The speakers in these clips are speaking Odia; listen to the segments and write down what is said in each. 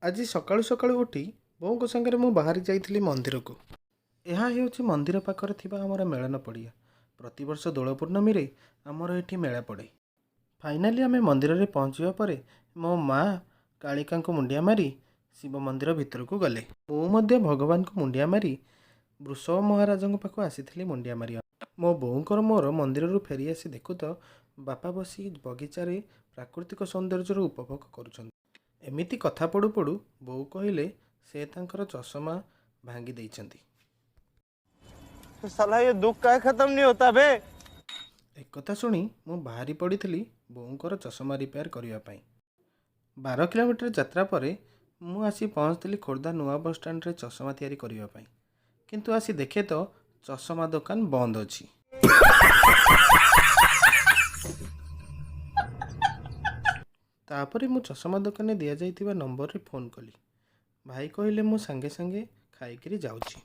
ଆଜି ସକାଳୁ ସକାଳୁ ଉଠି ବୋଉଙ୍କ ସାଙ୍ଗରେ ମୁଁ ବାହାରି ଯାଇଥିଲି ମନ୍ଦିରକୁ। ଏହା ହେଉଛି ମନ୍ଦିର ପାଖରେ ଥିବା ଆମର ମେଳନ ପଡ଼ିଆ। ପ୍ରତିବର୍ଷ ଦୋଳ ପୂର୍ଣ୍ଣମୀରେ ଆମର ଏଠି ମେଳା ପଡ଼େ। ଫାଇନାଲି ଆମେ ମନ୍ଦିରରେ ପହଞ୍ଚିବା ପରେ ମୋ ମା କାଳିକାଙ୍କୁ ମୁଣ୍ଡିଆ ମାରି ଶିବ ମନ୍ଦିର ଭିତରକୁ ଗଲେ। ମୁଁ ମଧ୍ୟ ଭଗବାନଙ୍କୁ ମୁଣ୍ଡିଆ ମାରି ବୃଷଭ ମହାରାଜଙ୍କ ପାଖକୁ ଆସିଥିଲି ମୁଣ୍ଡିଆ ମାରିବା। ମୋ ବୋଉଙ୍କର ମୋର ମନ୍ଦିରରୁ ଫେରିଆସି ଦେଖୁ ତ ବାପା ବସି ବଗିଚାରେ ପ୍ରାକୃତିକ ସୌନ୍ଦର୍ଯ୍ୟର ଉପଭୋଗ କରୁଛନ୍ତି। ଏମିତି କଥା ପଡ଼ୁ ପଡ଼ୁ ବୋଉ କହିଲେ ସେ ତାଙ୍କର ଚଷମା ଭାଙ୍ଗି ଦେଇଛନ୍ତି। साला ये दुख का खत्म नहीं होता बे। ଏକଥା ଶୁଣି ମୁଁ ବାହାରି ପଡ଼ିଥିଲି ବୋଉଙ୍କର ଚଷମା ରିପେୟାର କରିବା ପାଇଁ। 12 କିଲୋମିଟର ଯାତ୍ରା ପରେ ମୁଁ ଆସି ପହଞ୍ଚିଥିଲି ଖୋର୍ଦ୍ଧା ନୂଆ ବସ୍ ଷ୍ଟାଣ୍ଡରେ ଚଷମା ତିଆରି କରିବା ପାଇଁ। କିନ୍ତୁ ଆସି ଦେଖେ ତ ଚଷମା ଦୋକାନ ବନ୍ଦ ଅଛି। ତାପରେ ମୁଁ ଚଷମା ଦୋକାନରେ ଦିଆଯାଇଥିବା ନମ୍ବରରେ ଫୋନ୍ କଲି। ଭାଇ କହିଲେ ମୁଁ ସାଙ୍ଗେ ସାଙ୍ଗେ ଖାଇକିରି ଯାଉଛି।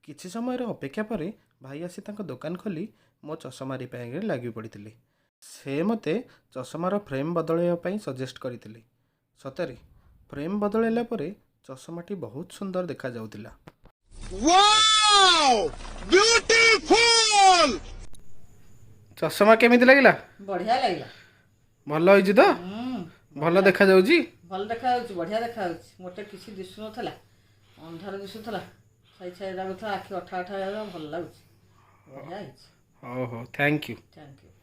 କିଛି ସମୟର ଅପେକ୍ଷା ପରେ ଭାଇ ଆସି ତାଙ୍କ ଦୋକାନ ଖୋଲି ମୋ ଚଷମା ରିପେୟାରିଂରେ ଲାଗି ପଡ଼ିଥିଲେ। ସେ ମୋତେ ଚଷମାର ଫ୍ରେମ୍ ବଦଳାଇବା ପାଇଁ ସଜେଷ୍ଟ କରିଥିଲେ। ସତରେ ଫ୍ରେମ୍ ବଦଳାଇଲା ପରେ ଚଷମାଟି ବହୁତ ସୁନ୍ଦର ଦେଖାଯାଉଥିଲା। ଚଷମା କେମିତି ଲାଗିଲା? बढ़िया लगे। ଭଲ ହେଇଛି ତ? ଭଲ ଦେଖାଯାଉଛି? भल देखा बढ़िया देखा मोटे किसी दिशु ना अंधार दिशुला छाई छाई लगुला आखि अठा अठा भल लगुच बढ़िया। ହଉ ହଉ ଥ୍ୟାଙ୍କ ୟୁ। Thank you.